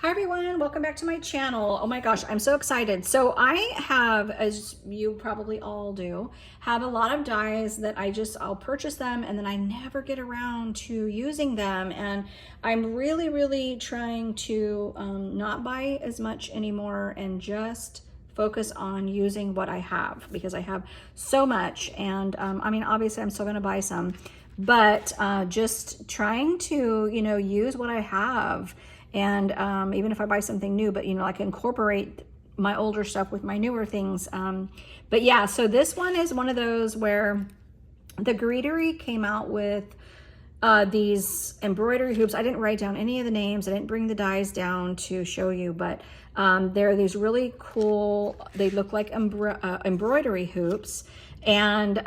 Hi everyone, welcome back to my channel. Oh my gosh, I'm so excited. So I have, as you probably all do, have a lot of dies that I'll purchase them and then I never get around to using them. And I'm really trying to not buy as much anymore and just focus on using what I have, because I have so much. And I mean, obviously I'm still gonna buy some, but just trying to, use what I have. And even if I buy something new, but like incorporate my older stuff with my newer things. But yeah, so this one is one of those where the Greetery came out with these embroidery hoops. I didn't write down any of the names. I didn't bring the dies down to show you, but they're these really cool, they look like embroidery hoops. And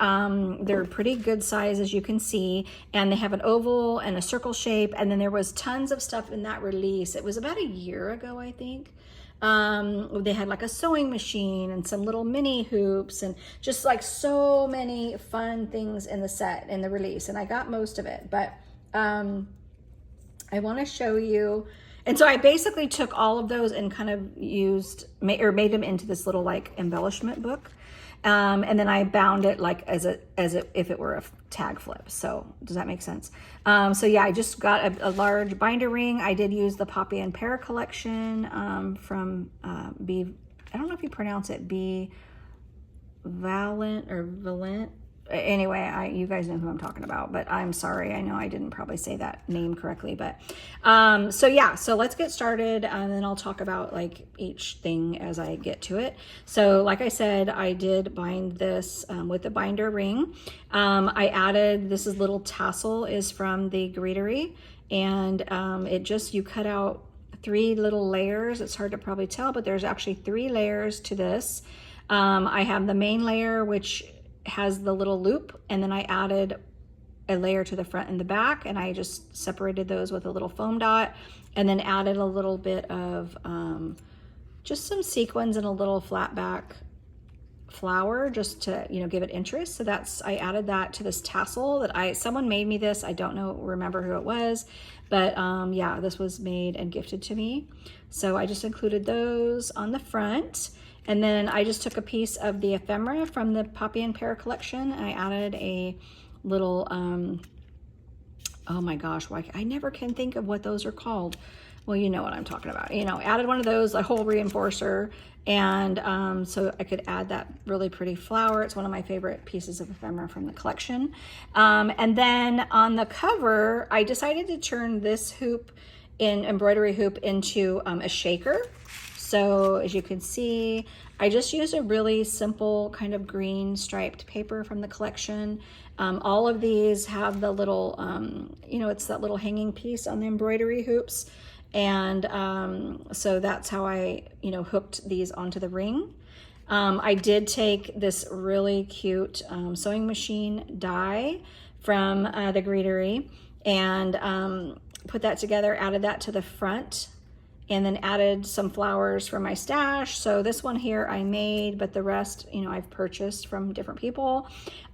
they're pretty good size, as you can see, and they have an oval and a circle shape. And then there was tons of stuff in that release. It was about a year ago, I think. They had like a sewing machine and some little mini hoops and just like so many fun things in the set, in the release. And I got most of it, but I want to show you. And so I basically took all of those and kind of made them into this little like embellishment book. And then I bound it like if it were a tag flip. So does that make sense? So yeah, I just got a large binder ring. I did use the Poppy and Pear collection from I don't know if you pronounce it B Valent or Valent. Anyway, you guys know who I'm talking about, but I'm sorry. I know I didn't probably say that name correctly, but so yeah, so let's get started and then I'll talk about like each thing as I get to it. So like I said, I did bind this with the binder ring. I added, this little tassel is from the Greetery, and you cut out 3 little layers. It's hard to probably tell, but there's actually 3 layers to this. I have the main layer, which has the little loop, and then I added a layer to the front and the back, and I just separated those with a little foam dot, and then added a little bit of just some sequins and a little flat back flower just to give it interest. So I added that to this tassel that someone made me this. I don't remember who it was, but yeah, this was made and gifted to me. So I just included those on the front. And then I just took a piece of the ephemera from the Poppy and Pear collection. I added a little, oh my gosh, I never can think of what those are called. Well, you know what I'm talking about. Added one of those, a whole reinforcer. And so I could add that really pretty flower. It's one of my favorite pieces of ephemera from the collection. And then on the cover, I decided to turn this embroidery hoop into a shaker. So as you can see, I just used a really simple kind of green striped paper from the collection. All of these have the little, it's that little hanging piece on the embroidery hoops. And so that's how I, hooked these onto the ring. I did take this really cute sewing machine die from the Greetery and put that together, added that to the front, and then added some flowers from my stash. So this one here I made, but the rest, I've purchased from different people.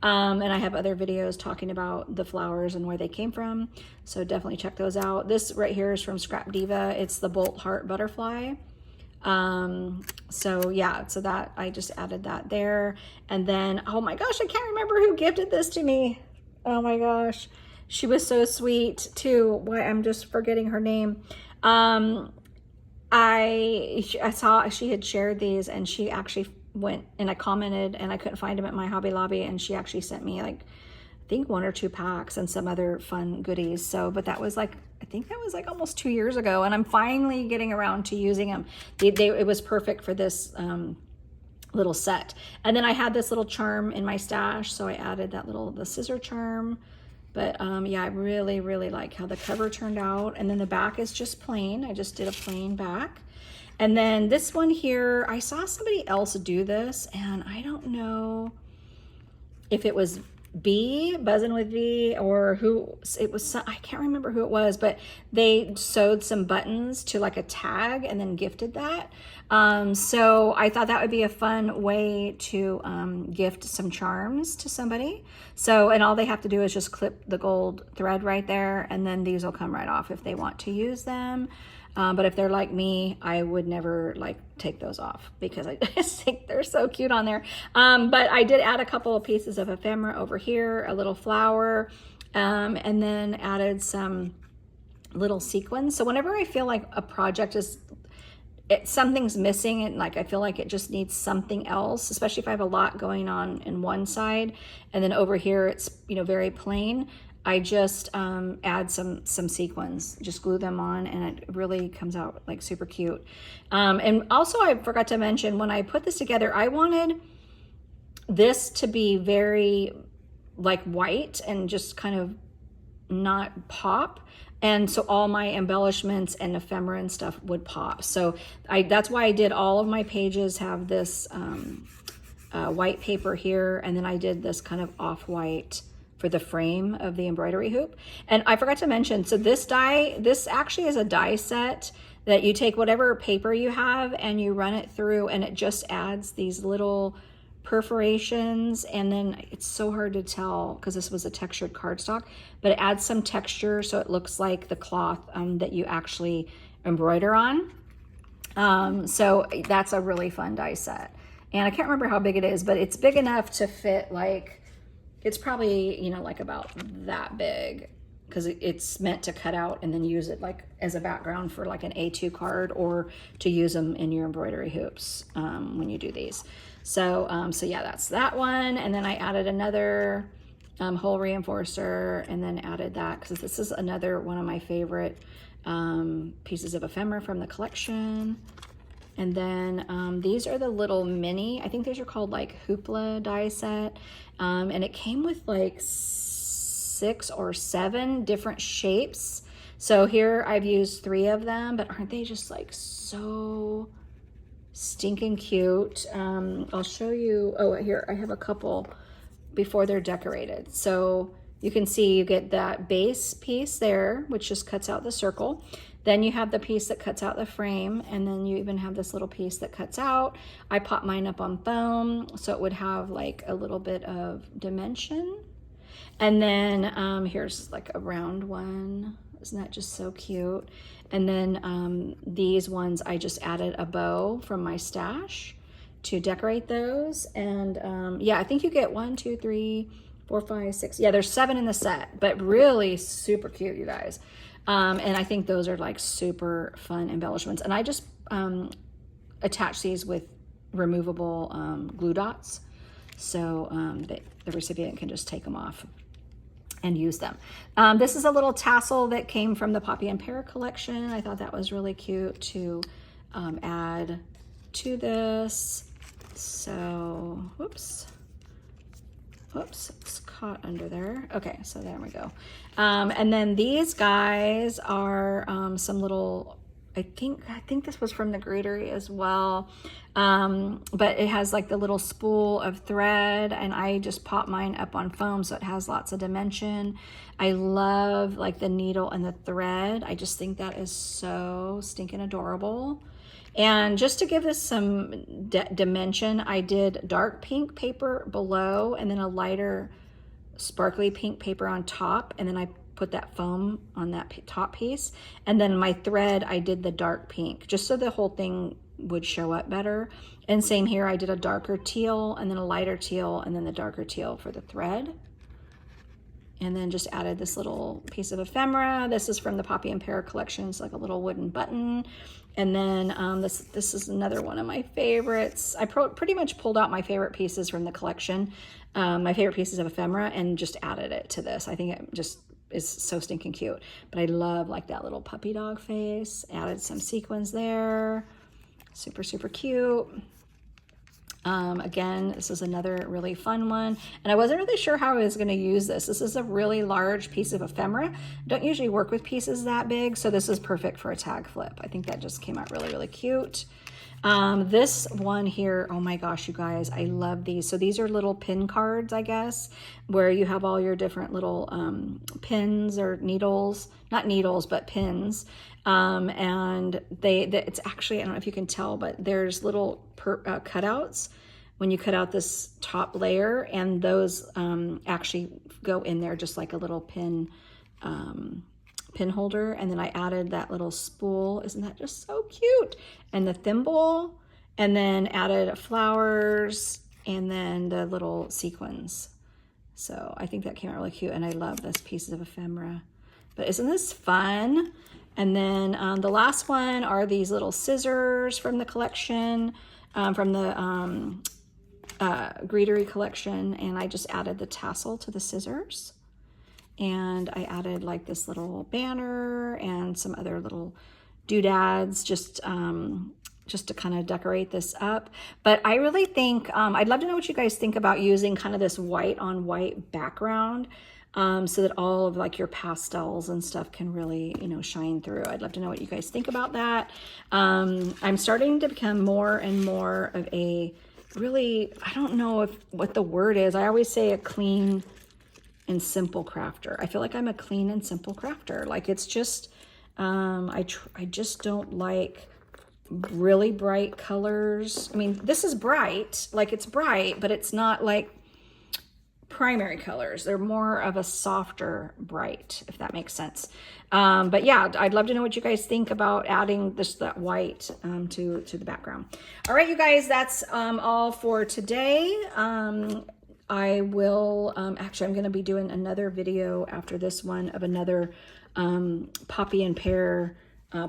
And I have other videos talking about the flowers and where they came from. So definitely check those out. This right here is from Scrap Diva. It's the Bolt Heart Butterfly. So yeah, so that I just added that there. And then, oh my gosh, I can't remember who gifted this to me. Oh my gosh. She was so sweet too. Why, I'm just forgetting her name. I saw she had shared these, and she actually went, and I commented, and I couldn't find them at my Hobby Lobby, and she actually sent me like, I think 1 or 2 packs and some other fun goodies. So, but that was like, I think that was like almost 2 years ago, and I'm finally getting around to using them. It was perfect for this little set. And then I had this little charm in my stash, so I added the scissor charm. But yeah, I really like how the cover turned out. And then the back is just plain. I just did a plain back. And then this one here, I saw somebody else do this, and I don't know if it was Buzzing with V, or who it was. I can't remember who it was, but they sewed some buttons to like a tag and then gifted that. So I thought that would be a fun way to gift some charms to somebody. So, and all they have to do is just clip the gold thread right there, and then these will come right off if they want to use them. But if they're like me, I would never like take those off because I just think they're so cute on there. But I did add a couple of pieces of ephemera over here, a little flower, and then added some little sequins. So whenever I feel like a project is something's missing and like I feel like it just needs something else, especially if I have a lot going on in one side and then over here it's, you know, very plain, I just add some sequins, just glue them on, and it really comes out like super cute. And also I forgot to mention, when I put this together, I wanted this to be very like white and just kind of not pop. And so all my embellishments and ephemera and stuff would pop. So that's why I did all of my pages have this white paper here. And then I did this kind of off-white for the frame of the embroidery hoop. And I forgot to mention, so this actually is a die set that you take whatever paper you have and you run it through, and it just adds these little perforations, and then it's so hard to tell because this was a textured cardstock, but it adds some texture so it looks like the cloth that you actually embroider on. So that's a really fun die set, and I can't remember how big it is, but it's big enough to fit, like it's probably, you know, like about that big, because it's meant to cut out and then use it like as a background for like an A2 card, or to use them in your embroidery hoops when you do these. So yeah, that's that one. And then I added another hole reinforcer, and then added that because this is another one of my favorite pieces of ephemera from the collection. And then these are the little mini, I think these are called like Hoopla die set. And it came with like 6 or 7 different shapes. So here I've used 3 of them, but aren't they just like so stinking cute? I'll show you. Oh, here I have a couple before they're decorated. So you can see you get that base piece there, which just cuts out the circle. Then you have the piece that cuts out the frame, and then you even have this little piece that cuts out. I popped mine up on foam so it would have like a little bit of dimension. And then here's like a round one. Isn't that just so cute? And then these ones, I just added a bow from my stash to decorate those. And yeah, I think you get 1, 2, 3, 4, 5, 6. Yeah, there's 7 in the set, but really super cute, you guys. And I think those are like super fun embellishments. And I just attach these with removable glue dots, so the recipient can just take them off and use them. This is a little tassel that came from the Poppy and Pear collection. I thought that was really cute to add to this. So, whoops, it's caught under there. Okay, so there we go. And then these guys are some little, I think this was from the Greetery as well. But it has like the little spool of thread, and I just pop mine up on foam so it has lots of dimension. I love like the needle and the thread. I just think that is so stinking adorable. And just to give this some dimension, I did dark pink paper below and then a lighter sparkly pink paper on top, and then I put that foam on that top piece. And then my thread, I did the dark pink just so the whole thing would show up better. And same here, I did a darker teal and then a lighter teal and then the darker teal for the thread. And then just added this little piece of ephemera. This is from the Poppy and Pear collection. It's like a little wooden button. And then this is another one of my favorites. I pretty much pulled out my favorite pieces from the collection, my favorite pieces of ephemera, and just added it to this. I think it just is so stinking cute. But I love like that little puppy dog face. Added some sequins there. Super, super cute. Again, this is another really fun one, and I wasn't really sure how I was going to use this. This is a really large piece of ephemera. Don't usually work with pieces that big, so this is perfect for a tag flip. I think that just came out really, really cute. This one here, oh my gosh, you guys, I love these. So these are little pin cards, I guess, where you have all your different little pins or needles, not needles, but pins. And it's actually, I don't know if you can tell, but there's little cutouts when you cut out this top layer, and those actually go in there just like a little pin pin holder, and then I added that little spool. Isn't that just so cute? And the thimble, and then added flowers, and then the little sequins. So I think that came out really cute, and I love this piece of ephemera. But isn't this fun? And then the last one are these little scissors from the collection, from the Greetery collection, and I just added the tassel to the scissors. And I added like this little banner and some other little doodads just to kind of decorate this up. But I really think, I'd love to know what you guys think about using kind of this white on white background, so that all of like your pastels and stuff can really, you know, shine through. I'd love to know what you guys think about that. I'm starting to become more and more of a really, I don't know what the word is. I always say a clean and simple crafter. I feel like I'm a clean and simple crafter. Like it's just, I just don't like really bright colors. I mean, this is bright, like it's bright, but it's not like primary colors. They're more of a softer bright, if that makes sense. But yeah, I'd love to know what you guys think about adding that white to the background. All right, you guys, that's all for today. I will, actually, I'm going to be doing another video after this one of another poppy and pear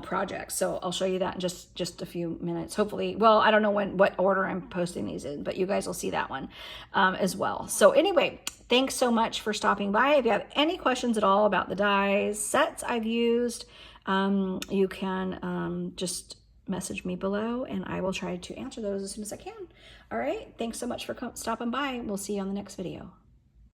project. So I'll show you that in just a few minutes. Hopefully, well, I don't know what order I'm posting these in, but you guys will see that one as well. So anyway, thanks so much for stopping by. If you have any questions at all about the dies, sets I've used, you can just message me below and I will try to answer those as soon as I can. All right. Thanks so much for stopping by. We'll see you on the next video.